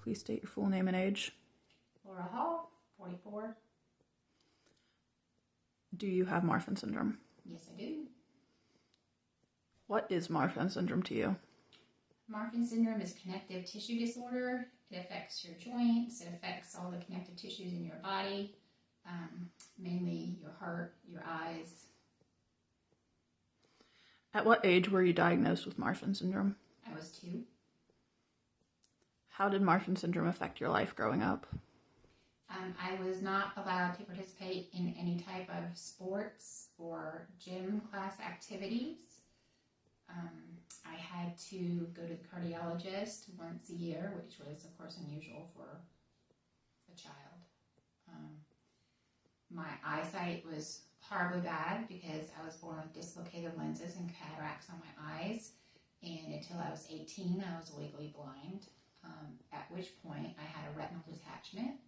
Please state your full name and age. Laura Hall, 44. Do you have Marfan syndrome? Yes, I do. What is Marfan syndrome to you? Marfan syndrome is connective tissue disorder. It affects your joints. It affects all the connective tissues in your body, mainly your heart, your eyes. At what age were you diagnosed with Marfan syndrome? I was 2. How did Marfan syndrome affect your life growing up? I was not allowed to participate in any type of sports or gym class activities. I had to go to the cardiologist once a year, which was, of course, unusual for a child. My eyesight was horribly bad because I was born with dislocated lenses and cataracts on my eyes. And until I was 18, I was legally blind, at which point I had a retinal detachment.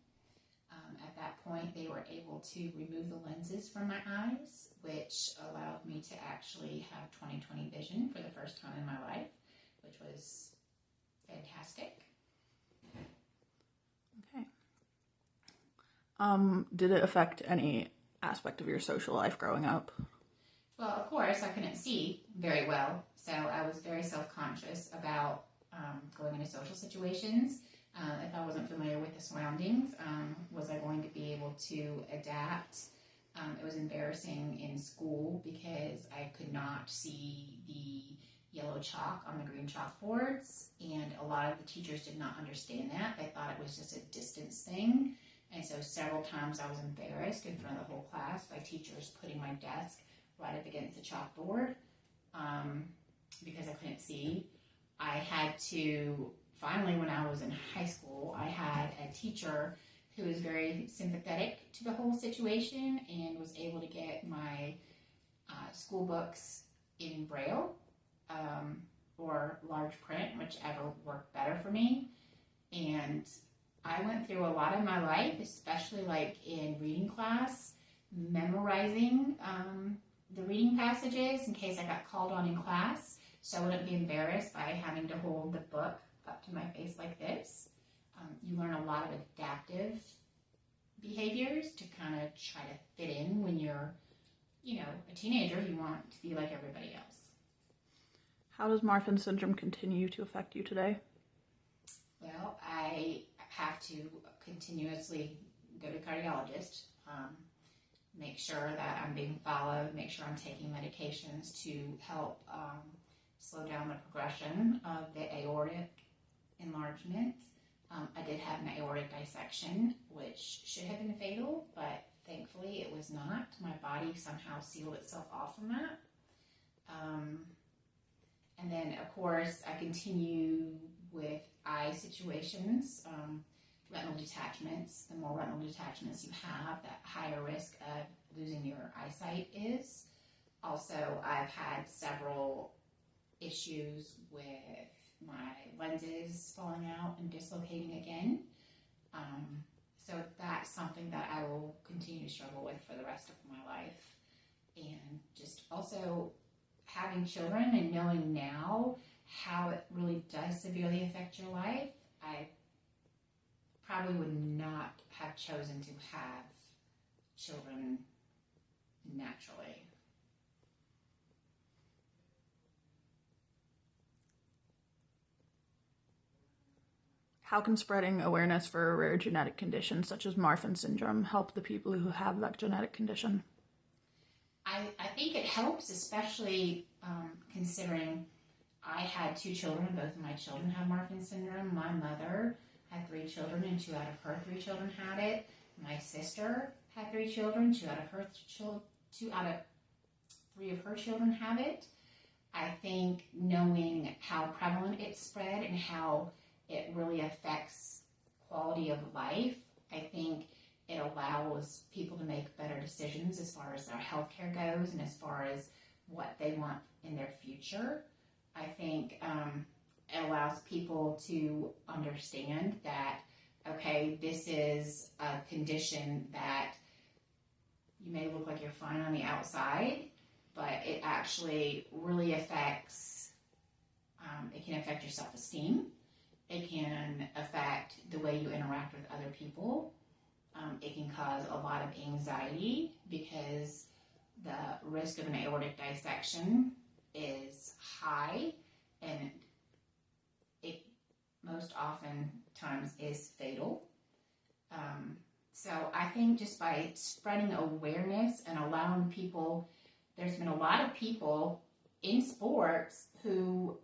At that point, they were able to remove the lenses from my eyes, which allowed me to actually have 20/20 vision for the first time in my life, which was fantastic. Okay. Did it affect any aspect of your social life growing up? Well, of course, I couldn't see very well, so I was very self-conscious about going into social situations. If I wasn't familiar with the surroundings, was I going to be able to adapt? It was embarrassing in school because I could not see the yellow chalk on the green chalkboards, and a lot of the teachers did not understand that. They thought it was just a distance thing, and so several times I was embarrassed in front of the whole class by teachers putting my desk right up against the chalkboard because I couldn't see. I had to... Finally, when I was in high school, I had a teacher who was very sympathetic to the whole situation and was able to get my school books in Braille or large print, whichever worked better for me. And I went through a lot of my life, especially like in reading class, memorizing the reading passages in case I got called on in class, so I wouldn't be embarrassed by having to hold the book up to my face like this. You learn a lot of adaptive behaviors to kind of try to fit in when you're, a teenager. You want to be like everybody else. How does Marfan syndrome continue to affect you today? Well, I have to continuously go to the cardiologist, make sure that I'm being followed, make sure I'm taking medications to help slow down the progression of the aortic enlargement. I did have an aortic dissection, which should have been fatal, but thankfully it was not. My body somehow sealed itself off from that. And then, of course, I continue with eye situations, retinal detachments. The more retinal detachments you have, the higher risk of losing your eyesight is. Also, I've had several issues with my lenses falling out and dislocating again. So that's something that I will continue to struggle with for the rest of my life. And just also having children and knowing now how it really does severely affect your life, I probably would not have chosen to have children naturally. How can spreading awareness for a rare genetic condition such as Marfan syndrome help the people who have that genetic condition? I think it helps, especially considering I had 2 children. Both of my children have Marfan syndrome. My mother had 3 children, and 2 out of her 3 children had it. My sister had 3 children. 2 out of 3 of her children have it. I think knowing how prevalent it's spread and how it really affects quality of life, I think it allows people to make better decisions as far as their healthcare goes and as far as what they want in their future. I think it allows people to understand that, okay, this is a condition that you may look like you're fine on the outside, but it actually really affects, it can affect your self-esteem. It can affect the way you interact with other people. It can cause a lot of anxiety because the risk of an aortic dissection is high, and it most often times is fatal. So I think just by spreading awareness and allowing people, there's been a lot of people in sports who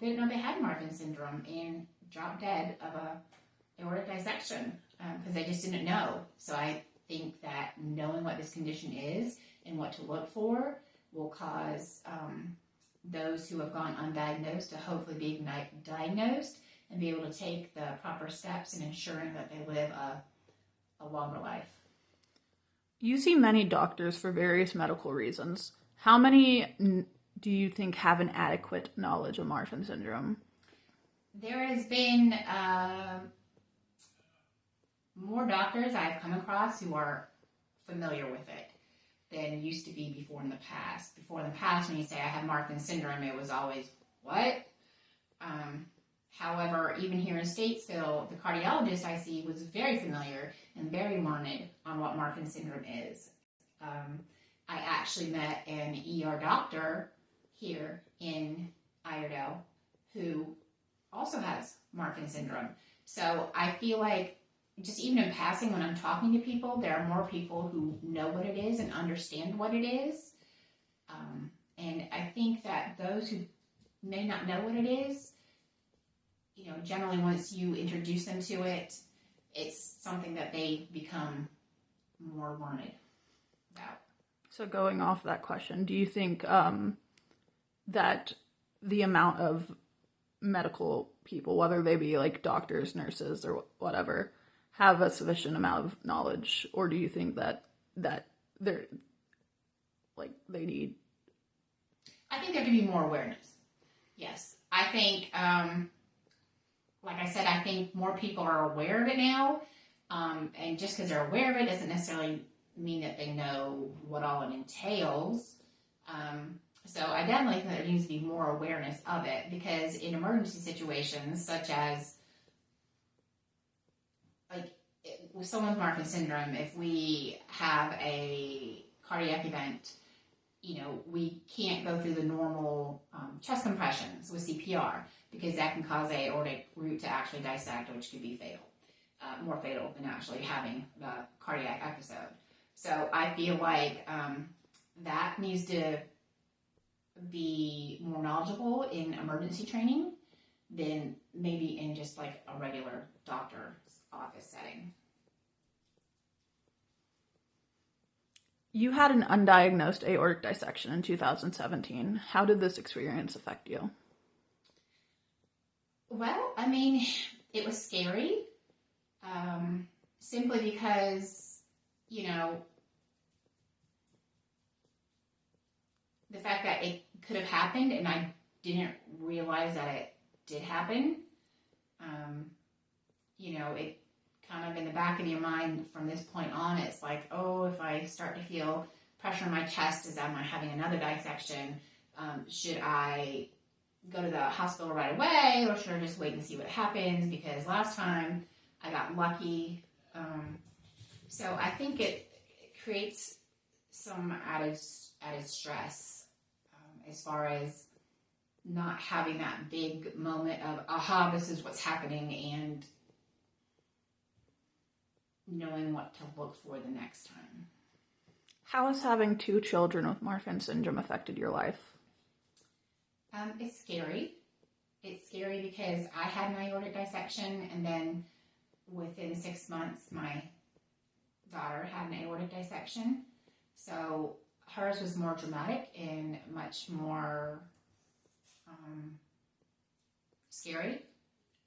didn't know they had Marfan syndrome and dropped dead of a aortic dissection because they just didn't know. So I think that knowing what this condition is and what to look for will cause those who have gone undiagnosed to hopefully be diagnosed and be able to take the proper steps in ensuring that they live a longer life. You see many doctors for various medical reasons. How many do you think have an adequate knowledge of Marfan syndrome? There has been more doctors I've come across who are familiar with it than used to be before in the past. Before in the past, when you say I have Marfan syndrome, it was always, what? However, even here in Statesville, the cardiologist I see was very familiar and very learned on what Marfan syndrome is. I actually met an ER doctor here in Iredell who also has Marfan syndrome. So I feel like just even in passing when I'm talking to people, there are more people who know what it is and understand what it is. And I think that those who may not know what it is, generally once you introduce them to it, it's something that they become more learned about. So going off that question, do you think that the amount of medical people, whether they be like doctors, nurses, or whatever, have a sufficient amount of knowledge, or do you think that they're like they need? I think there can be more awareness. Yes, I think, like I said, I think more people are aware of it now, and just because they're aware of it doesn't necessarily mean that they know what all it entails. So I definitely think there needs to be more awareness of it, because in emergency situations such as with someone with Marfan syndrome, if we have a cardiac event, we can't go through the normal chest compressions with CPR because that can cause a aortic root to actually dissect, which could be fatal, more fatal than actually having the cardiac episode. So I feel like that needs to be more knowledgeable in emergency training than maybe in just like a regular doctor's office setting. You had an undiagnosed aortic dissection in 2017. How did this experience affect you? Well, I mean, it was scary, simply because, the fact that it could have happened and I didn't realize that it did happen, it kind of in the back of your mind from this point on, it's like, oh, if I start to feel pressure in my chest as I'm having another dissection, should I go to the hospital right away, or should I just wait and see what happens? Because last time I got lucky. So I think it creates some added stress as far as not having that big moment of, aha, this is what's happening, and knowing what to look for the next time. How has having 2 children with Marfan syndrome affected your life? It's scary. It's scary because I had an aortic dissection, and then within 6 months, my daughter had an aortic dissection. So hers was more dramatic and much more scary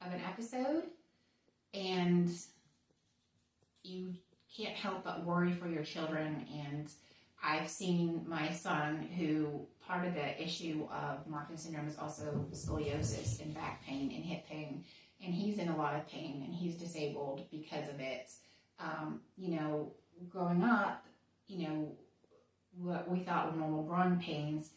of an episode. And you can't help but worry for your children. And I've seen my son, who part of the issue of Marfan syndrome is also scoliosis and back pain and hip pain. And he's in a lot of pain, and he's disabled because of it. Growing up, what we thought were normal growing pains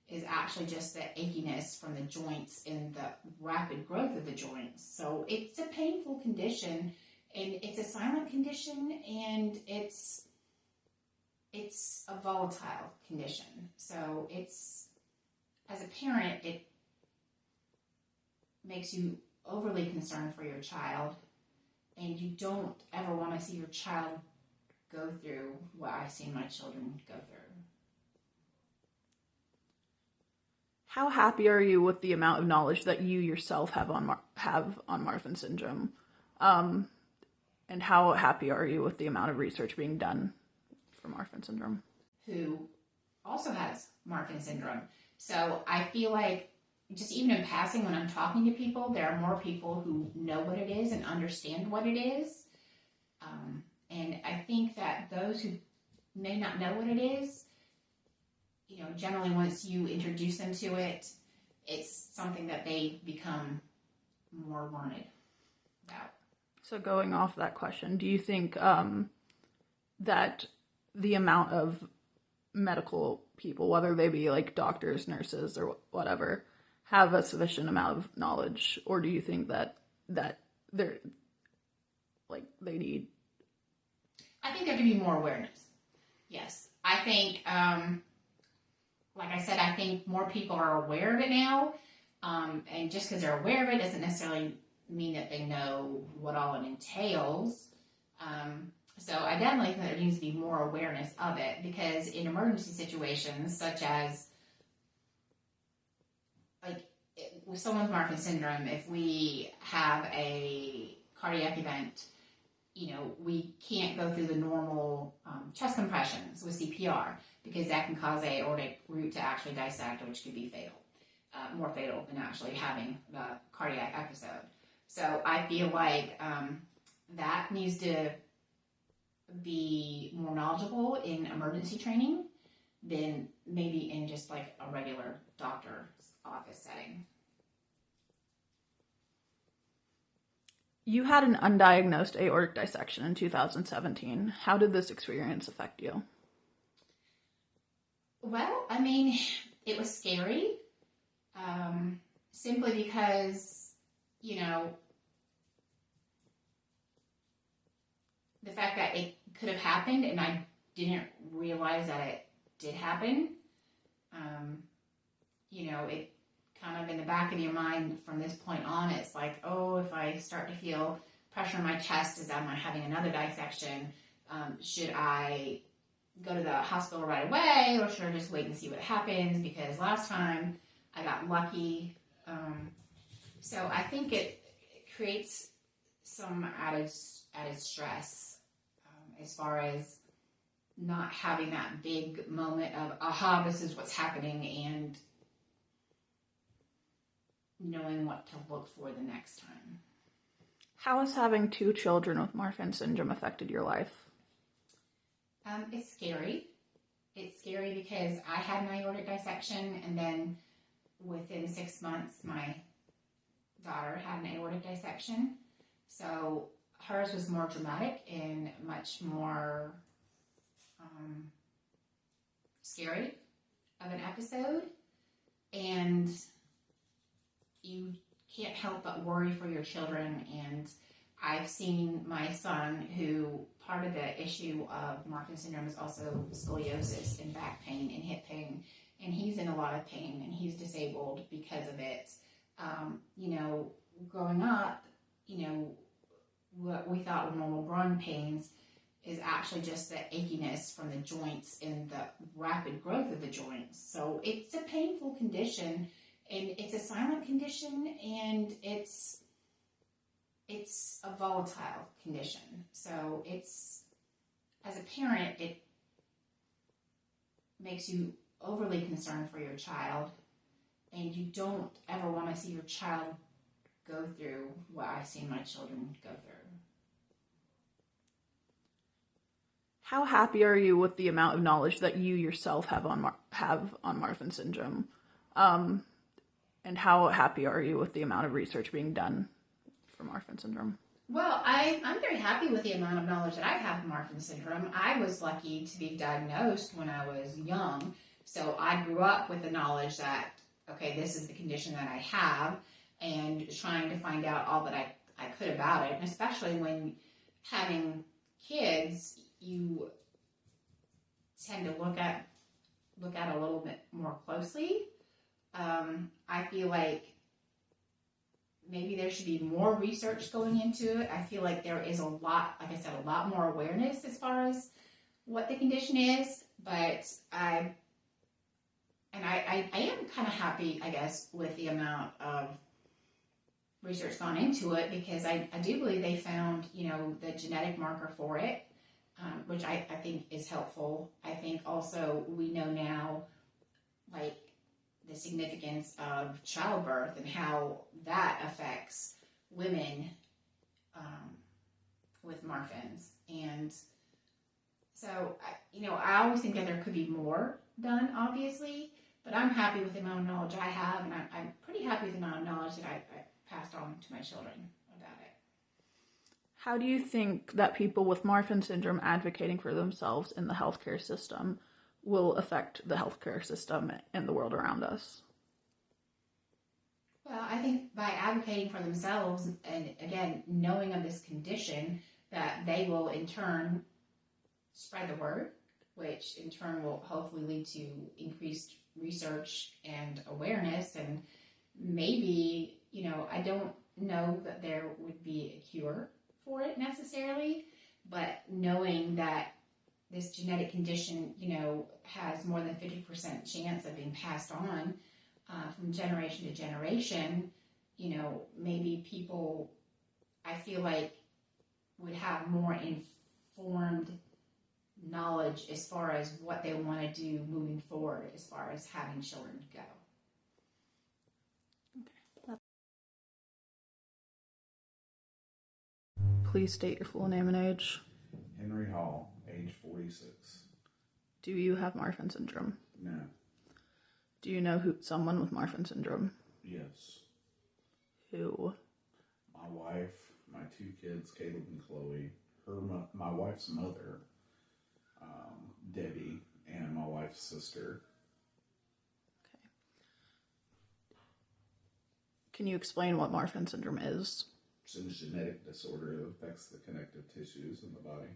is actually just the achiness from the joints and the rapid growth of the joints. So it's a painful condition, and it's a silent condition, and it's a volatile condition. So it's, as a parent, it makes you overly concerned for your child, and you don't ever want to see your child go through what I've seen my children go through. How happy are you with the amount of knowledge that you yourself have on Marfan syndrome? And how happy are you with the amount of research being done for Marfan syndrome? Who also has Marfan syndrome. So I feel like just even in passing when I'm talking to people, there are more people who know what it is and understand what it is. And I think that those who may not know what it is, generally once you introduce them to it, it's something that they become more learned about. So going off that question, do you think that the amount of medical people, whether they be like doctors, nurses, or whatever, have a sufficient amount of knowledge, or do you think that they're they need? I think there could be more awareness. Yes, I think, like I said, I think more people are aware of it now, and just because they're aware of it doesn't necessarily mean that they know what all it entails. So I definitely think there needs to be more awareness of it, because in emergency situations, such as with someone with Marfan syndrome, if we have a cardiac event, we can't go through the normal chest compressions with CPR, because that can cause a aortic root to actually dissect, which could be fatal, more fatal than actually having the cardiac episode. So I feel like that needs to be more knowledgeable in emergency training than maybe in just like a regular doctor's office setting. You had an undiagnosed aortic dissection in 2017. How did this experience affect you? Well, I mean, it was scary, simply because, the fact that it could have happened and I didn't realize that it did happen. It kind of in the back of your mind from this point on, it's like, oh, if I start to feel pressure in my chest as I'm having another dissection, should I go to the hospital right away, or should I just wait and see what happens? Because last time I got lucky. So I think it creates some added stress as far as not having that big moment of, aha, this is what's happening, and knowing what to look for the next time. How has having 2 children with Marfan syndrome affected your life? It's scary. It's scary because I had my aortic dissection, and then within 6 months, my daughter had an aortic dissection. So hers was more dramatic and much more scary of an episode. And you can't help but worry for your children. And I've seen my son, who part of the issue of Marfan syndrome is also scoliosis and back pain and hip pain. And he's in a lot of pain, and he's disabled because of it. Growing up, what we thought were normal growing pains is actually just the achiness from the joints and the rapid growth of the joints. So it's a painful condition, and it's a silent condition, and it's a volatile condition. So it's, as a parent, it makes you overly concerned for your child, and you don't ever want to see your child go through what I've seen my children go through. How happy are you with the amount of knowledge that you yourself have on Marfan syndrome? And how happy are you with the amount of research being done for Marfan syndrome? Well, I'm very happy with the amount of knowledge that I have of Marfan syndrome. I was lucky to be diagnosed when I was young, So I grew up with the knowledge that, okay, this is the condition that I have, and trying to find out all that I could about it. And especially when having kids, you tend to look at a little bit more closely. I feel like maybe there should be more research going into it. I feel like there is a lot, like I said, a lot more awareness as far as what the condition is. But I am kind of happy, I guess, with the amount of research gone into it, because I do believe they found, the genetic marker for it, which I think is helpful. I think also we know now, like, the significance of childbirth and how that affects women with Marfan's. And so, I always think that there could be more done, obviously, but I'm happy with the amount of knowledge I have, and I'm pretty happy with the amount of knowledge that I passed on to my children about it. How do you think that people with Marfan syndrome advocating for themselves in the healthcare system will affect the healthcare system and the world around us? Well, I think by advocating for themselves and, again, knowing of this condition, that they will in turn spread the word, which in turn will hopefully lead to increased research and awareness. And maybe, I don't know that there would be a cure for it necessarily, but knowing that this genetic condition, has more than 50% chance of being passed on from generation to generation, maybe people, I feel like, would have more informed knowledge as far as what they want to do moving forward as far as having children go. Please state your full name and age. Henry Hall, age 46. Do you have Marfan syndrome? No. Do you know someone with Marfan syndrome? Yes. Who? My wife, my two kids, Caleb and Chloe, my wife's mother, Debbie, and my wife's sister. Okay. Can you explain what Marfan syndrome is? It's a genetic disorder that affects the connective tissues in the body.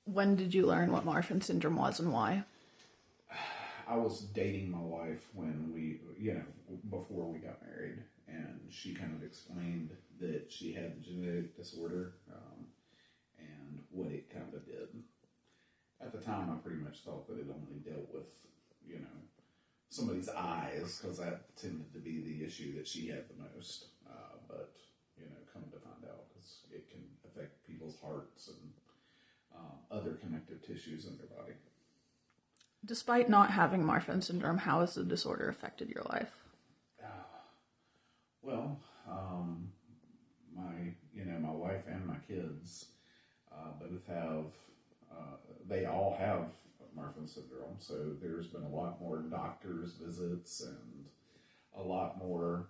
When did you learn what Marfan syndrome was and why? I was dating my wife when before we got married, and she kind of explained that she had the genetic disorder and what it kind of did. At the time, I pretty much thought that it only dealt with, somebody's eyes, because that tended to be the issue that she had the most. But, come to find out, because it can affect people's hearts and other connective tissues in their body. Despite not having Marfan syndrome, how has the disorder affected your life? My wife and my kids both have, they all have Marfan syndrome, so there's been a lot more doctor's visits and a lot more,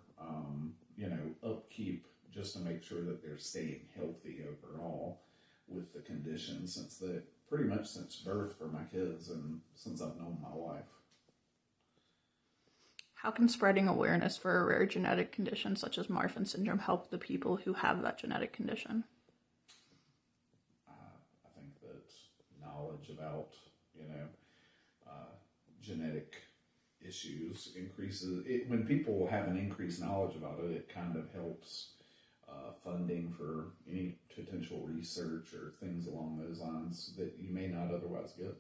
upkeep just to make sure that they're staying healthy overall with the condition pretty much since birth for my kids and since I've known my wife. How can spreading awareness for a rare genetic condition such as Marfan syndrome help the people who have that genetic condition? I think that knowledge about, genetic issues increases it. When people have an increased knowledge about it, it kind of helps funding for any potential research or things along those lines that you may not otherwise get.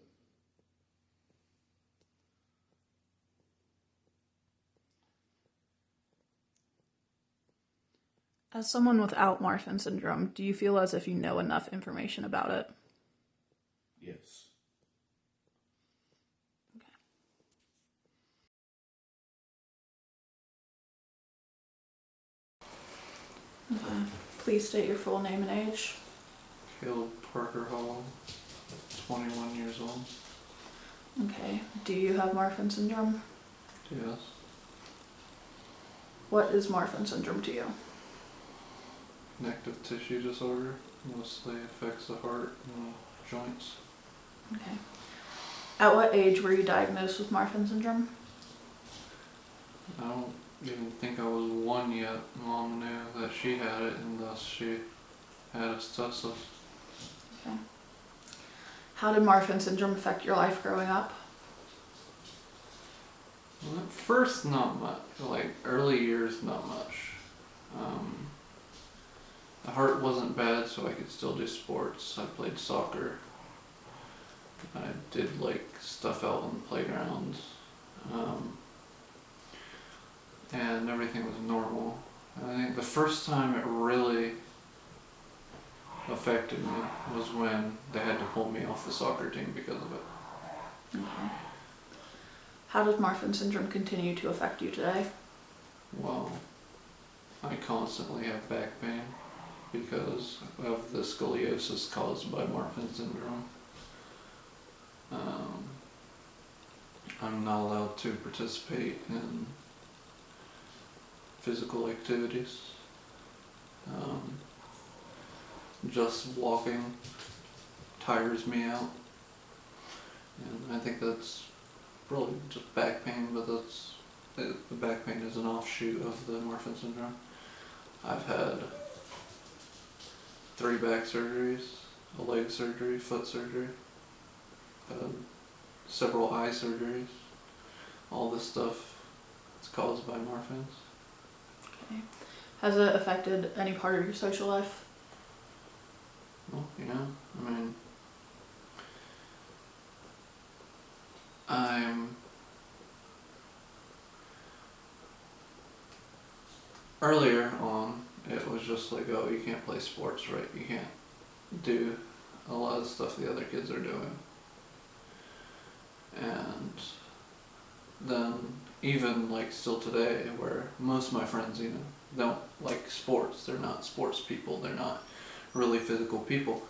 As someone without Marfan syndrome, do you feel as if you know enough information about it? Yes. Okay. Please state your full name and age. Caleb Parker Hall, 21 years old. Okay. Do you have Marfan syndrome? Yes. What is Marfan syndrome to you? Connective tissue disorder. Mostly affects the heart and the joints. Okay. At what age were you diagnosed with Marfan syndrome? I don't even think I was 1 yet. Mom knew that she had it, and thus she had us test us. Okay. How did Marfan syndrome affect your life growing up? Well, at first, not much. Like, early years, not much. The heart wasn't bad, so I could still do sports. I played soccer. I did, like, stuff out on the playground. And everything was normal. I think the first time it really affected me was when they had to pull me off the soccer team because of it. Okay. How does Marfan syndrome continue to affect you today? Well, I constantly have back pain because of the scoliosis caused by Marfan syndrome. I'm not allowed to participate in physical activities. Just walking tires me out, and I think that's probably just back pain, but the back pain is an offshoot of the Marfan syndrome. I've had 3 back surgeries, a leg surgery, foot surgery, several eye surgeries. All this stuff is caused by Marfan's. Okay. Has it affected any part of your social life? Well, yeah, I mean, I'm earlier on, it was just like, oh, you can't play sports, right? You can't do a lot of stuff the other kids are doing. And then even like still today, where most of my friends, don't like sports, they're not sports people, they're not really physical people,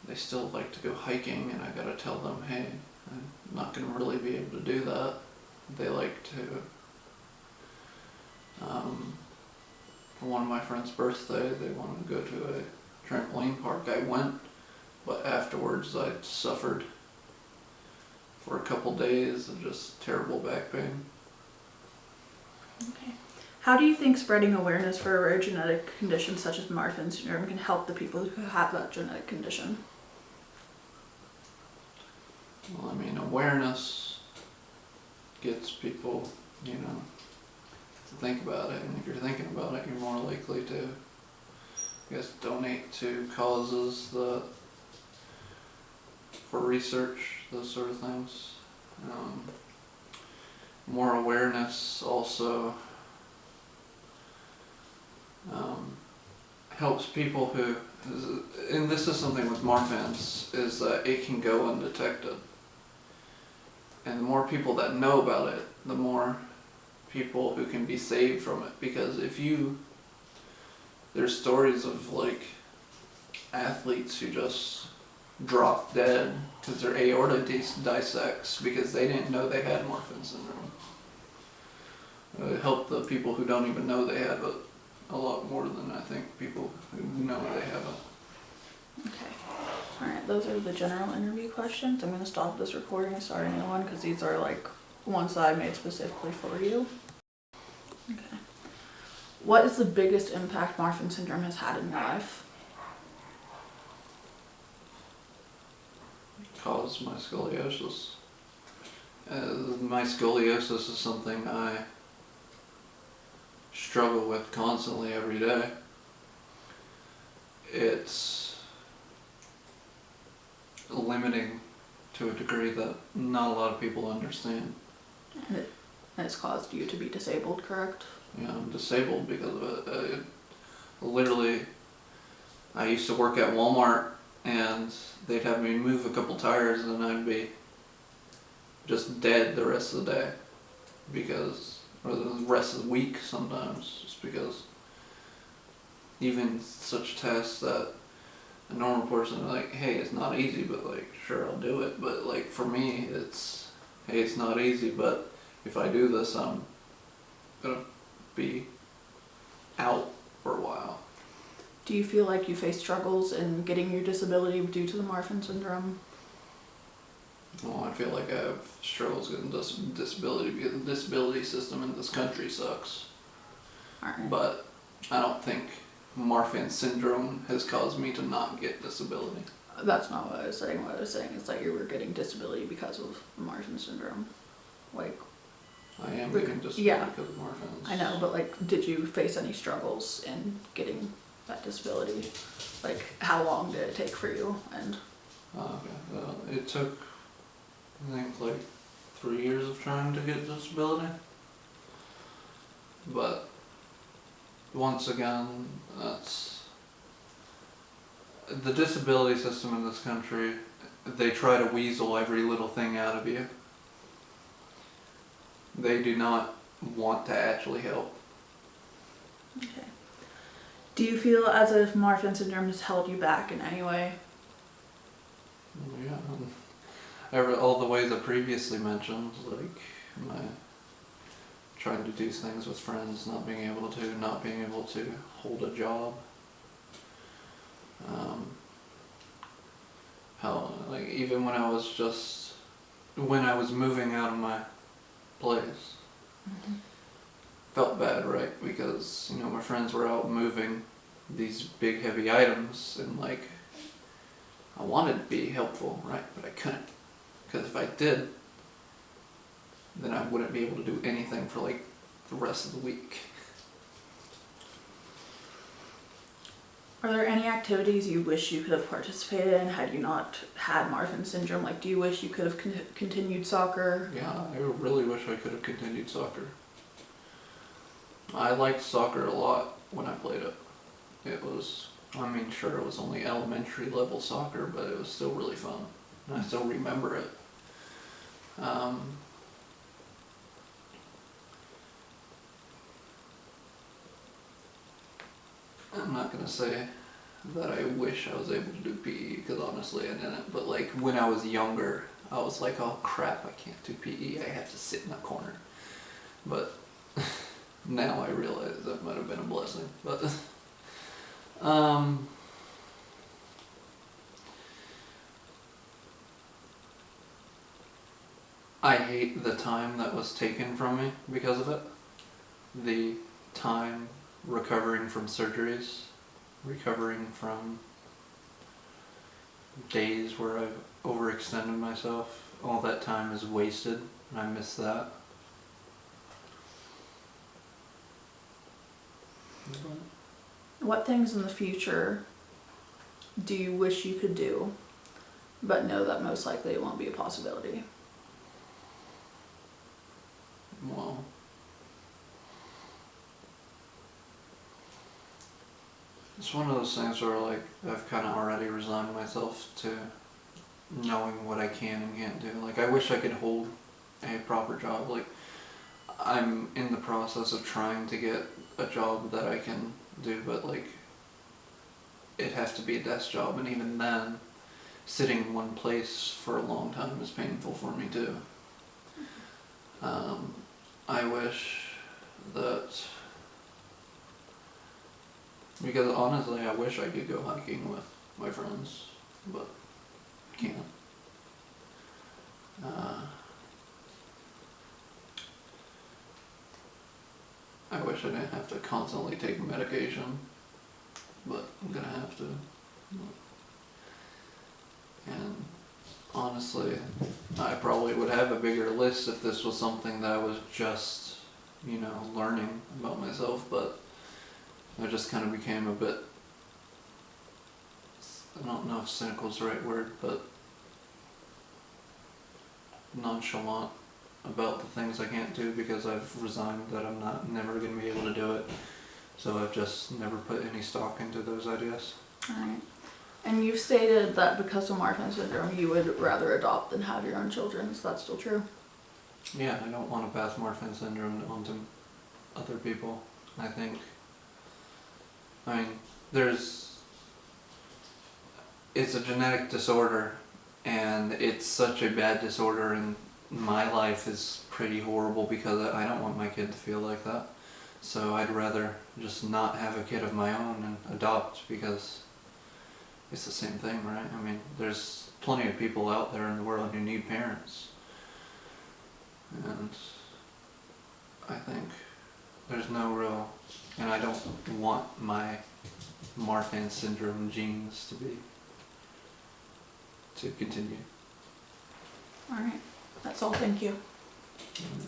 they still like to go hiking, and I gotta tell them, hey, I'm not gonna really be able to do that. They like to, for one of my friend's birthday, they wanted to go to a trampoline park. I went, but afterwards I suffered for a couple days of just terrible back pain. Okay. How do you think spreading awareness for a rare genetic condition such as Marfan syndrome can help the people who have that genetic condition? Well, I mean, awareness gets people, to think about it, and if you're thinking about it, you're more likely to, I guess, donate to causes for research, those sort of things. More awareness also helps people who, and this is something with Marfan's, is that it can go undetected. And the more people that know about it, the more people who can be saved from it. Because there's stories of like athletes who just drop dead because their aorta dissects because they didn't know they had Marfan syndrome. It helped the people who don't even know they have it a lot more than I think people who know they have it. Okay. Alright, those are the general interview questions. I'm going to stop this recording and start a new one because these are like ones that I made specifically for you. Okay. What is the biggest impact Marfan syndrome has had in your life? Caused my scoliosis. My scoliosis is something I struggle with constantly every day. It's limiting to a degree that not a lot of people understand. And it's caused you to be disabled, correct? Yeah, I'm disabled because of it. Literally, I used to work at Walmart, and they'd have me move a couple tires, and I'd be just dead the rest of the day, or the rest of the week sometimes, just because even such tasks that a normal person is like, hey, it's not easy, but like, sure, I'll do it. But like for me, it's, hey, it's not easy, but if I do this, I'm gonna be out for a while. Do you feel like you face struggles in getting your disability due to the Marfan syndrome? Well, I feel like I have struggles getting disability because the disability system in this country sucks. Alright. But I don't think Marfan syndrome has caused me to not get disability. That's not what I was saying. What I was saying is that you were getting disability because of Marfan syndrome. Like, I am getting disability yeah. because of Marfan's. I know, but like, did you face any struggles in getting that disability? Like, how long did it take for you? And Okay. It took, I think, like 3 years of trying to get disability. But once again, that's the disability system in this country. They try to weasel every little thing out of you. They do not want to actually help. okay. Do you feel as if Marfan syndrome has held you back in any way? Yeah, all the ways I previously mentioned, like my trying to do things with friends, not being able to hold a job. How, like, even when I was moving out of my place, felt bad, right? Because, you know, my friends were out moving these big heavy items, and like, I wanted to be helpful, right? But I couldn't. Because if I did, then I wouldn't be able to do anything for like the rest of the week. Are there any activities you wish you could have participated in had you not had Marfan syndrome? Like, do you wish you could have continued soccer? Yeah, I really wish I could have continued soccer. I liked soccer a lot when I played it. It was, I mean, sure, it was only elementary level soccer, but it was still really fun. And I still remember it. I'm not going to say that I wish I was able to do PE, because honestly I didn't. But like when I was younger, I was like, oh crap, I can't do PE, I have to sit in a corner. But now I realize that might have been a blessing. But I hate the time that was taken from me because of it. The time recovering from surgeries, recovering from days where I've overextended myself. All that time is wasted, and I miss that. What things in the future do you wish you could do, but know that most likely it won't be a possibility? Well, it's one of those things where like I've kind of already resigned myself to knowing what I can and can't do. Like I wish I could hold a proper job. Like I'm in the process of trying to get a job that I can do, but like it has to be a desk job, and even then, sitting in one place for a long time is painful for me too. I wish that, because honestly I wish I could go hiking with my friends, but I can't. I wish I didn't have to constantly take medication, but I'm gonna have to. And honestly, I probably would have a bigger list if this was something that I was just, you know, learning about myself, but I just kind of became a bit, I don't know if cynical is the right word, but nonchalant about the things I can't do because I've resigned that I'm never going to be able to do it. So I've just never put any stock into those ideas. Alright. And you've stated that because of Marfan syndrome you would rather adopt than have your own children. Is that still true? Yeah, I don't want to pass Marfan syndrome onto other people. I mean, it's a genetic disorder, and it's such a bad disorder, and my life is pretty horrible because I don't want my kid to feel like that. So I'd rather just not have a kid of my own and adopt, because it's the same thing, right? I mean, there's plenty of people out there in the world who need parents. And I think there's no real, and I don't want my Marfan syndrome genes to continue. All right. That's all. Thank you. And